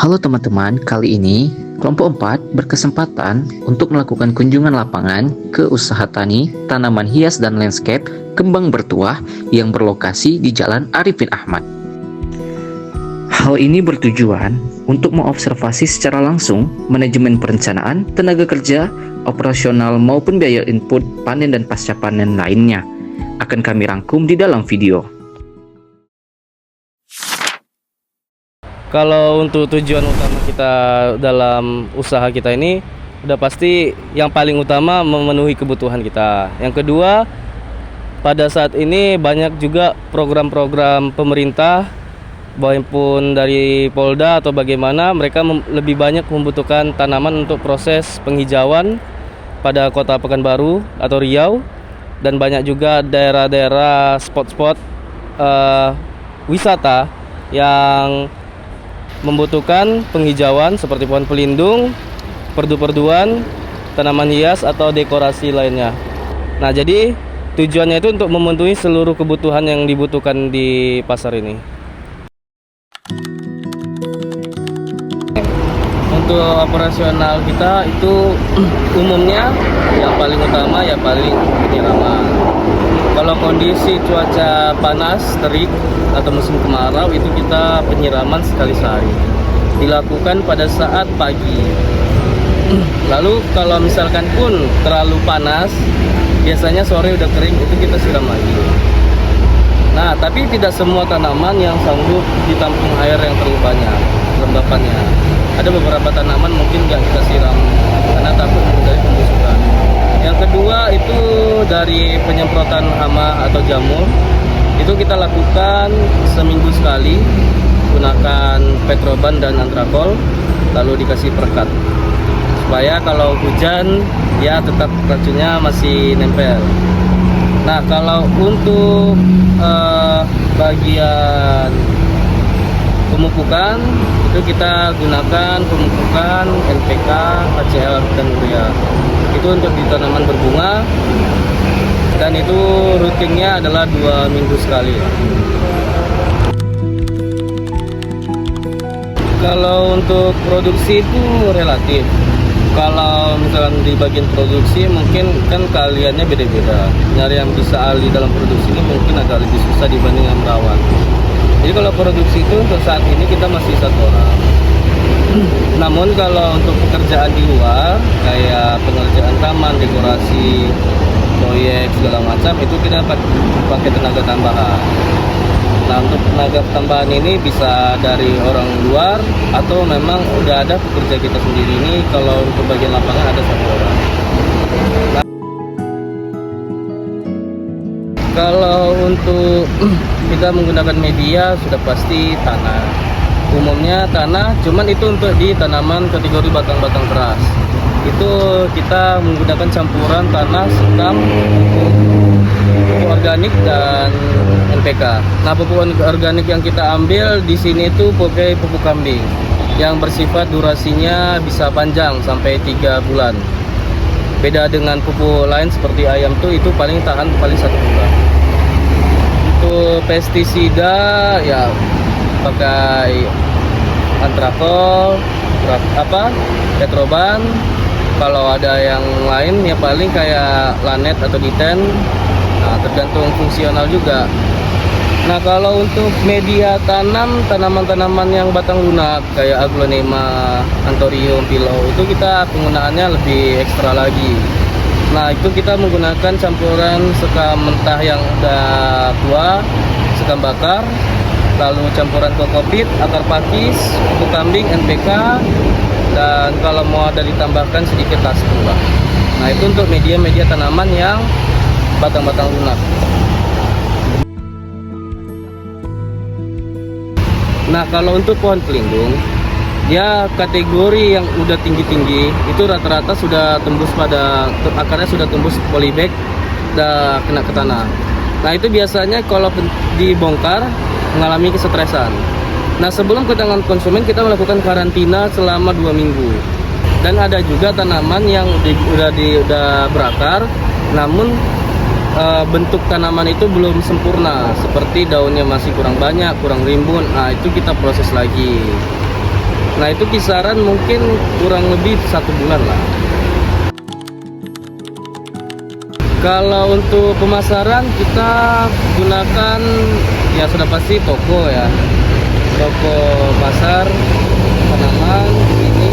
Halo teman-teman, kali ini kelompok 4 berkesempatan untuk melakukan kunjungan lapangan ke usaha tani, tanaman hias dan landscape kembang bertuah yang berlokasi di Jalan Arifin Ahmad. Hal ini bertujuan untuk mengobservasi secara langsung manajemen perencanaan, tenaga kerja, operasional maupun biaya input panen dan pasca panen lainnya. Akan kami rangkum di dalam video. Kalau untuk tujuan utama kita dalam usaha kita ini udah pasti yang paling utama memenuhi kebutuhan kita. Yang kedua, pada saat ini banyak juga program-program pemerintah maupun dari Polda atau bagaimana mereka lebih banyak membutuhkan tanaman untuk proses penghijauan pada Kota Pekanbaru atau Riau, dan banyak juga daerah-daerah spot-spot wisata yang membutuhkan penghijauan seperti pohon pelindung, perdu-perduan, tanaman hias atau dekorasi lainnya. Nah, jadi tujuannya itu untuk memenuhi seluruh kebutuhan yang dibutuhkan di pasar ini. Untuk operasional kita itu umumnya yang paling utama ya paling penyiraman. Kalau kondisi cuaca panas, terik atau musim kemarau itu kita penyiraman sekali sehari. Dilakukan pada saat pagi. Lalu kalau misalkan pun terlalu panas, biasanya sore udah kering itu kita siram lagi. Nah, tapi tidak semua tanaman yang sanggup ditampung air yang terlalu banyak kelembapannya. Ada beberapa tanaman mungkin nggak kita siram karena takut dari pembusukan. Yang kedua itu dari penyemprotan hama atau jamur. Itu kita lakukan seminggu sekali, gunakan Petroban dan Antrakol, lalu dikasih perekat supaya kalau hujan ya tetap racunnya masih nempel. Nah, kalau untuk bagian pemupukan itu kita gunakan pemupukan NPK, HCl dan urea. Itu untuk di tanaman berbunga, dan itu rutinnya adalah 2 minggu sekali. Kalau untuk produksi itu relatif. Kalau misalkan di bagian produksi mungkin kan keahliannya beda-beda. Nyari yang bisa ahli dalam produksi ini mungkin agak lebih susah dibanding yang merawat. Jadi kalau produksi itu untuk saat ini kita masih 1 orang. Namun kalau untuk pekerjaan di luar kayak pengerjaan taman, dekorasi, proyek segala macam itu kita pakai tenaga tambahan. Nah, untuk tenaga tambahan ini bisa dari orang luar atau memang udah ada pekerja kita sendiri. Ini kalau untuk bagian lapangan ada 1 orang. Nah, kalau untuk kita menggunakan media sudah pasti tanah. Umumnya tanah, cuman itu untuk di tanaman kategori batang-batang keras. Itu kita menggunakan campuran tanah, sekam, pupuk organik dan NPK. Nah, pupuk organik yang kita ambil di sini itu pakai pupuk kambing yang bersifat durasinya bisa panjang sampai 3 bulan. Beda dengan pupuk lain seperti ayam tuh itu paling tahan paling 1 bulan. Untuk pestisida ya pakai Antrakol, Petroban. Kalau ada yang lain ya paling kayak Lanet atau Diten. Nah, tergantung fungsional juga. Nah, kalau untuk media tanam, tanaman-tanaman yang batang lunak kayak Aglonema, Anthurium, Pilau itu kita penggunaannya lebih ekstra lagi. Nah, itu kita menggunakan campuran sekam mentah yang udah tua, sekam bakar, lalu campuran kokopit, akar pakis, pupuk kambing, NPK, dan kalau mau ada ditambahkan sedikit tasbih. Nah, itu untuk media-media tanaman yang batang-batang lunak. Nah, kalau untuk pohon pelindung, ya kategori yang udah tinggi-tinggi itu rata-rata sudah tembus pada akarnya sudah tembus polybag dan kena ke tanah. Nah, itu biasanya kalau dibongkar mengalami kesetresan. Nah, sebelum ke tangan konsumen kita melakukan karantina selama 2 minggu. Dan ada juga tanaman yang udah berakar, namun bentuk tanaman itu belum sempurna, seperti daunnya masih kurang banyak, kurang rimbun. Nah, itu kita proses lagi. Nah itu kisaran mungkin kurang lebih 1 bulan lah. Kalau untuk pemasaran kita gunakan ya sudah pasti toko ya, toko pasar tanaman ini.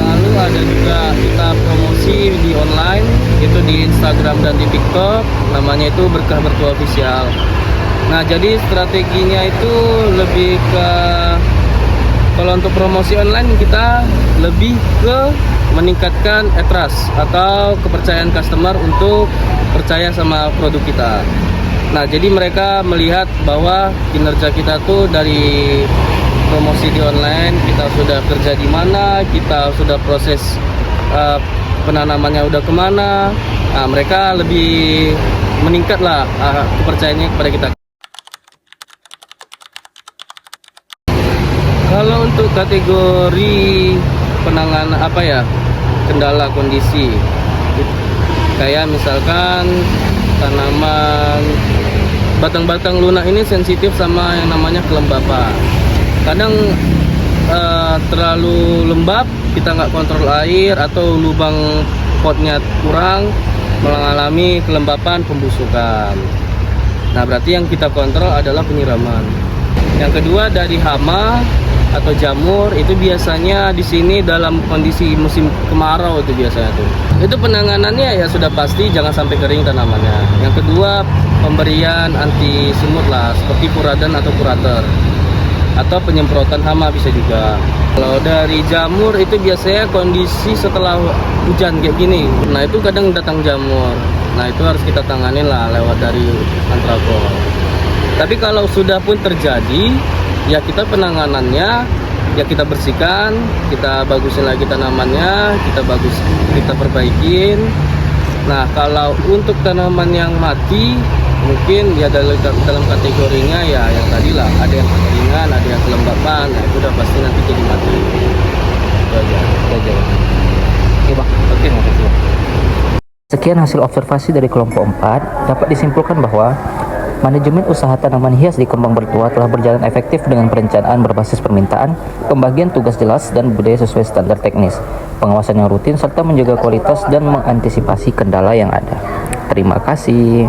Lalu ada juga kita promosi di online, itu di Instagram dan di TikTok, namanya itu Berkah Bertuah Official. Nah jadi strateginya itu lebih ke, kalau untuk promosi online kita lebih ke meningkatkan trust atau kepercayaan customer untuk percaya sama produk kita. Nah jadi mereka melihat bahwa kinerja kita tuh dari promosi di online, kita sudah kerja di mana, kita sudah proses penanamannya udah kemana. Nah, mereka lebih meningkat lah kepercayaannya kepada kita. Kalau untuk kategori penanganan kendala kondisi, kayak misalkan tanaman batang-batang lunak ini sensitif sama yang namanya kelembapan. Kadang terlalu lembab, kita nggak kontrol air, atau lubang potnya kurang, mengalami kelembapan, pembusukan. Nah berarti yang kita kontrol adalah penyiraman. Yang kedua dari hama atau jamur, itu biasanya di sini dalam kondisi musim kemarau itu biasanya tuh. Itu penanganannya ya sudah pasti jangan sampai kering tanamannya. Yang kedua pemberian anti semut lah, seperti Puradan atau Purater, atau penyemprotan hama bisa juga. Kalau dari jamur itu biasanya kondisi setelah hujan kayak gini, nah itu kadang datang jamur. Nah itu harus kita tanganin lah lewat dari Antragol. Tapi kalau sudah pun terjadi, ya kita penanganannya ya kita bersihkan, kita bagusin lagi tanamannya, kita perbaikin. Nah kalau untuk tanaman yang mati, mungkin ya dalam kategorinya ya yang tadi lah, ada yang kekeringan, ada yang kelembapan, nah itu udah pasti nanti jadi mati. Itu aja. Oke Bang. Oke, makasih. Sekian hasil observasi dari kelompok 4, dapat disimpulkan bahwa manajemen usaha tanaman hias di Kembang Bertuah telah berjalan efektif dengan perencanaan berbasis permintaan, pembagian tugas jelas dan budaya sesuai standar teknis, pengawasan yang rutin, serta menjaga kualitas dan mengantisipasi kendala yang ada. Terima kasih.